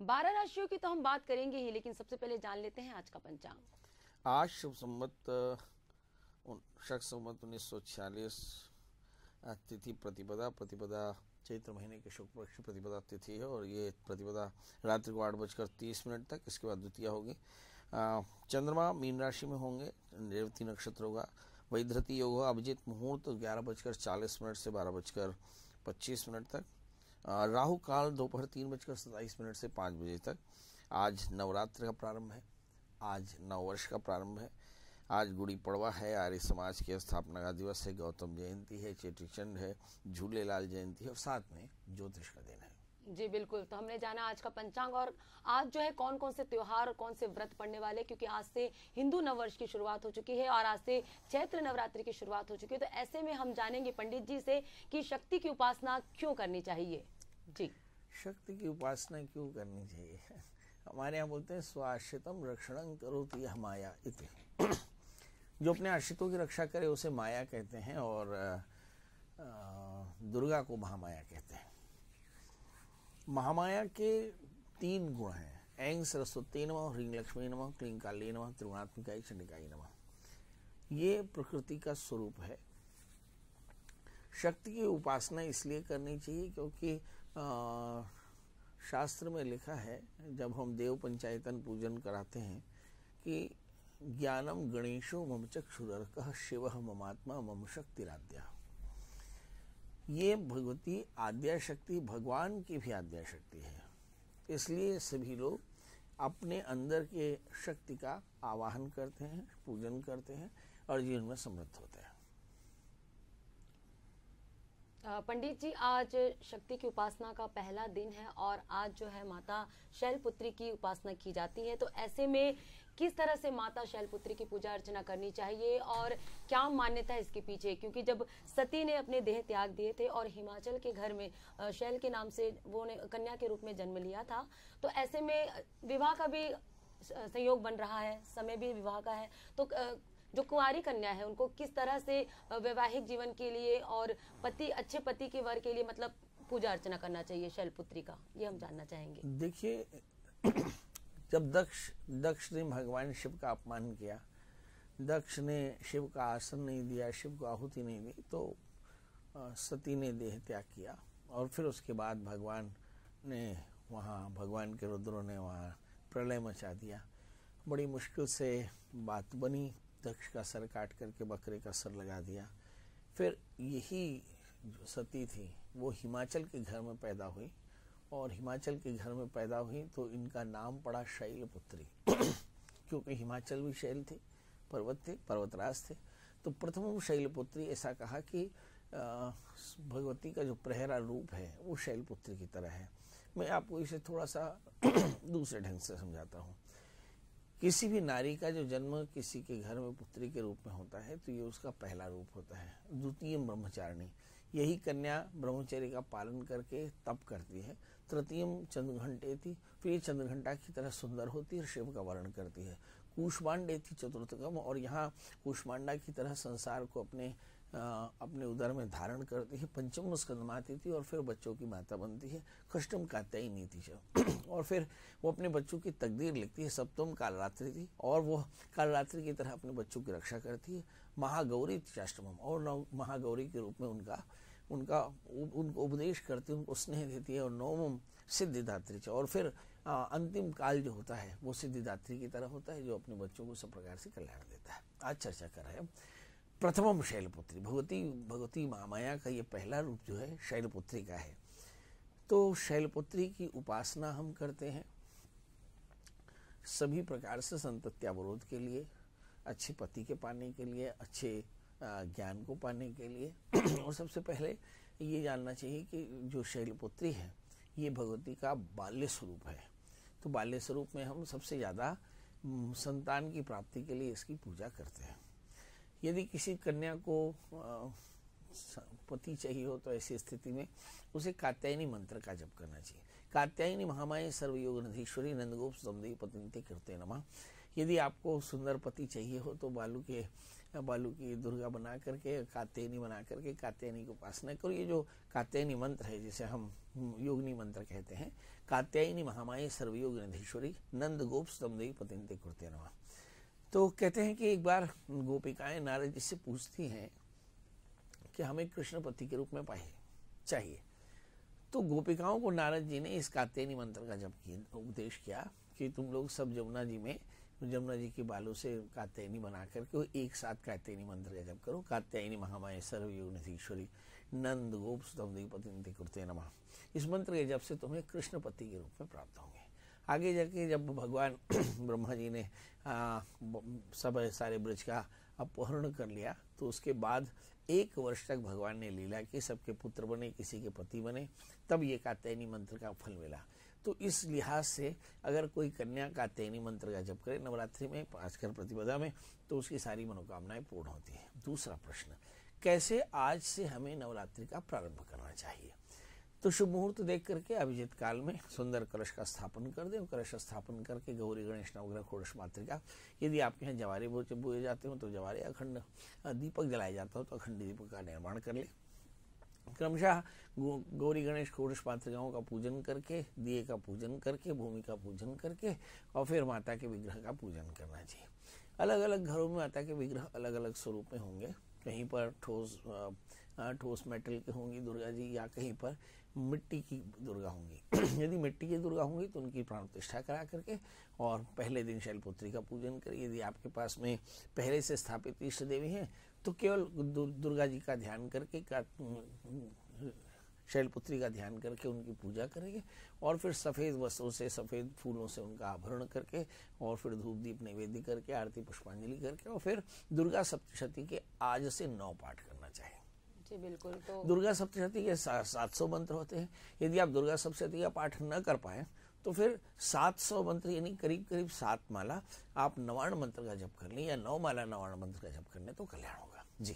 12 राशियों की तो हम बात करेंगे ही, लेकिन सबसे पहले जान लेते हैं आज का पंचांग। आज शुभ संवत शक संवत 1946 तिथि प्रतिपदा चैत्र महीने के शुक्ल पक्ष प्रतिपदा तिथि है और ये प्रतिपदा रात्रि को 8:30 तक, इसके बाद द्वितीया होगी। चंद्रमा मीन राशि में होंगे, रेवती नक्षत्र होगा, वैधृति योग होगा, अभिजीत मुहूर्त 11:40 से 12:25 तक, राहु काल दोपहर 3:27 से 5 बजे तक। आज नवरात्र का प्रारंभ है, आज नववर्ष का प्रारंभ है, आज गुड़ी पड़वा है, आर्य समाज के स्थापना का दिवस है, गौतम जयंती है, चेटीचंड है, झूलेलाल जयंती है और साथ में ज्योतिष का दिन है। जी बिल्कुल, तो हमने जाना आज का पंचांग और आज जो है कौन कौन से त्योहार और कौन से व्रत पड़ने वाले, क्योंकि आज से हिंदू नववर्ष की शुरुआत हो चुकी है और आज से चैत्र नवरात्रि की शुरुआत हो चुकी है। तो ऐसे में हम जानेंगे पंडित जी से कि शक्ति की उपासना क्यों करनी चाहिए। जी, शक्ति की उपासना क्यों करनी चाहिए? हमारे यहाँ बोलते हैं स्वाश्रितम रक्षणं करोति यह माया इति। जो अपने आश्रितों की रक्षा करे उसे माया कहते हैं और दुर्गा को महामाया कहते हैं। महामाया के 3 गुण हैं, ऐं सरस्वती नमः, ह्रीं लक्ष्मी नमः, क्लीं काली नमः, त्रिगुणात्मिकाय चंडिकाय नमः। ये प्रकृति का स्वरूप है। शक्ति की उपासना इसलिए करनी चाहिए क्योंकि शास्त्र में लिखा है, जब हम देव पंचायतन पूजन कराते हैं, कि ज्ञानम गणेशो मम चक्षुरर्कः शिवः ममात्मा मम शक्तिराद्या। ये भगवती आद्या शक्ति भगवान की भी आद्या शक्ति है। इसलिए सभी लोग अपने अंदर के शक्ति का आवाहन करते हैं, पूजन करते हैं और जीवन में समृद्ध होते हैं। पंडित जी, आज शक्ति की उपासना का पहला दिन है और आज जो है माता शैलपुत्री की उपासना की जाती है। तो ऐसे में किस तरह से माता शैलपुत्री की पूजा अर्चना करनी चाहिए और क्या मान्यता है इसके पीछे? क्योंकि जब सती ने अपने देह त्याग दिए थे और हिमाचल के घर में शैल के नाम से वो ने कन्या के रूप में जन्म लिया था, तो ऐसे में विवाह का भी संयोग बन रहा है, समय भी विवाह का है। तो जो कुंवारी कन्या है उनको किस तरह से वैवाहिक जीवन के लिए और अच्छे पति के वर के लिए मतलब पूजा अर्चना करना चाहिए शैलपुत्री का, ये हम जानना चाहेंगे। देखिए, जब दक्ष ने भगवान शिव का अपमान किया, दक्ष ने शिव का आसन नहीं दिया, शिव को आहुति नहीं दी, तो सती ने देह त्याग किया और फिर उसके बाद भगवान के रुद्रों ने वहाँ प्रलय मचा दिया। बड़ी मुश्किल से बात बनी, दक्ष का सर काट करके बकरे का सर लगा दिया। फिर यही जो सती थी वो हिमाचल के घर में पैदा हुई और हिमाचल के घर में पैदा हुई तो इनका नाम पड़ा शैलपुत्री क्योंकि हिमाचल भी शैल थे, पर्वत थे, पर्वतराज थे। तो प्रथम शैलपुत्री, ऐसा कहा कि भगवती का जो प्रहरा रूप है वो शैलपुत्री की तरह है। मैं आपको इसे थोड़ा सा दूसरे ढंग से समझाता हूँ। किसी भी नारी का जो जन्म किसी के घर में पुत्री के रूप में होता है तो ये उसका पहला रूप होता है। द्वितीय ब्रह्मचारिणी, यही कन्या ब्रह्मचर्य का पालन करके तप करती है। तृतीयम चंद्रघंटेति, फिर ये चंद्रघंटा की तरह सुंदर होती है, शिव का वर्ण करती है। कूष्मांडेति चतुर्थकम, और यहाँ कूष्मांडा की तरह संसार को अपने उदर में धारण करती है। पंचम स्कंदमाती थी और फिर बच्चों की माता बनती है। कष्टम कात्यायनी थी और फिर वो अपने बच्चों की तकदीर लिखती है। सप्तम कालरात्रि थी और वो कालरात्रि की तरह अपने बच्चों की रक्षा करती है। महागौरी चाष्टमम, और महागौरी के रूप में उनको उपदेश करती है, उनको स्नेह देती है। और नवम सिद्धिदात्री, और फिर अंतिम काल जो होता है वो सिद्धिदात्री की तरह होता है, जो अपने बच्चों को सब प्रकार से कल्याण देता है। आज चर्चा कर रहे हैं प्रथमम शैलपुत्री, भगवती महामाया का ये पहला रूप जो है शैलपुत्री का है। तो शैलपुत्री की उपासना हम करते हैं सभी प्रकार से संतत्यावरोध के लिए, अच्छे पति के पाने के लिए, अच्छे ज्ञान को पाने के लिए। और सबसे पहले ये जानना चाहिए कि जो शैलपुत्री है ये भगवती का बाल्य स्वरूप है। तो बाल्य स्वरूप में हम सबसे ज़्यादा संतान की प्राप्ति के लिए इसकी पूजा करते हैं। यदि किसी कन्या को पति चाहिए हो तो ऐसी स्थिति में उसे कात्यायनी मंत्र का जप करना चाहिए। कात्यायनी महामाये सर्वयोग नधीश्वरी नंदगोप समुदय पतिंते कृते नमः। यदि आपको सुंदर पति चाहिए हो तो बालू की दुर्गा बना करके, कात्यायनी बना करके कात्यायनी की उपासना करो। ये जो कात्यायनी मंत्र है, जिसे हम योगिनी मंत्र कहते हैं, कात्यायनी महामाई सर्वयोग निधीश्वरी नंद गोप स्तंभदेवी पतिंते कृत्य नमः। तो कहते हैं कि एक बार गोपिकाएं नारद जी से पूछती हैं कि हमें कृष्ण पति के रूप में चाहिए। तो गोपिकाओं को नारद जी ने इस कात्यायनी मंत्र का जप उपदेश किया कि तुम लोग सब जमुना जी के बालों से कात्यायनी बना करके एक साथ कात्यायनी मंत्र का जप करो। कात्यायनी महामाया सर्वयोग निधीश्वरी नंद गोप स्तंभदेवी पतिंते कृत्य नमः। इस मंत्र के जप से तुम्हें कृष्ण पति के रूप में प्राप्त होंगे। आगे जाके जब भगवान ब्रह्मा जी ने सब सारे ब्रज का अपहरण कर लिया, तो उसके बाद 1 वर्ष तक भगवान ने लीला की, सबके पुत्र बने, किसी के पति बने, तब ये कात्यायनी मंत्र का फल मिला। तो इस लिहाज से अगर कोई कन्या कात्यायनी मंत्र का जप करे नवरात्रि में, खासकर प्रतिपदा में, तो उसकी सारी मनोकामनाएं पूर्ण होती है। दूसरा प्रश्न, कैसे आज से हमें नवरात्रि का प्रारंभ करना चाहिए? तो शुभ मुहूर्त देख करके अभिजित काल में सुंदर कलश का स्थापन कर दें। कलश स्थापन करके गौरी गणेश नवग्रह षोडश मातृका, यदि आपके यहाँ जवारे बोए जाते हो तो जवारे, अखंड दीपक जलाया जाता हो तो अखंड दीपक का निर्माण कर ले। क्रमशः गौरी गणेश षोडश मातृकाओं का पूजन करके, दिए का पूजन करके, भूमि का पूजन करके, और फिर माता के विग्रह का पूजन करना चाहिए। अलग अलग घरों में माता के विग्रह अलग अलग स्वरूप में होंगे। कहीं पर ठोस मेटल के होंगी दुर्गा जी, या कहीं पर मिट्टी की दुर्गा होंगी। यदि मिट्टी की दुर्गा होंगी तो उनकी प्राण प्रतिष्ठा करा करके और पहले दिन शैलपुत्री का पूजन करिए। यदि आपके पास में पहले से स्थापित इष्ट देवी हैं तो केवल दुर्गा जी का ध्यान करके, शैलपुत्री का ध्यान करके उनकी पूजा करेंगे, और फिर सफ़ेद वस्त्रों से, सफ़ेद फूलों से उनका आभरण करके, और फिर धूप दीप नैवेद्य करके, आरती पुष्पांजलि करके, और फिर दुर्गा सप्तशती के आज से 9 पाठ करना चाहिए। जी बिल्कुल। तो दुर्गा सप्तशती के 700 मंत्र होते हैं। यदि आप दुर्गा सप्तशती का पाठ न कर पाए तो फिर 700 मंत्र यानी करीब करीब 7 माला आप नवार्ण मंत्र का जप कर लें, या 9 माला नवार्ण मंत्र का जप कर लें तो कल्याण होगा। जी।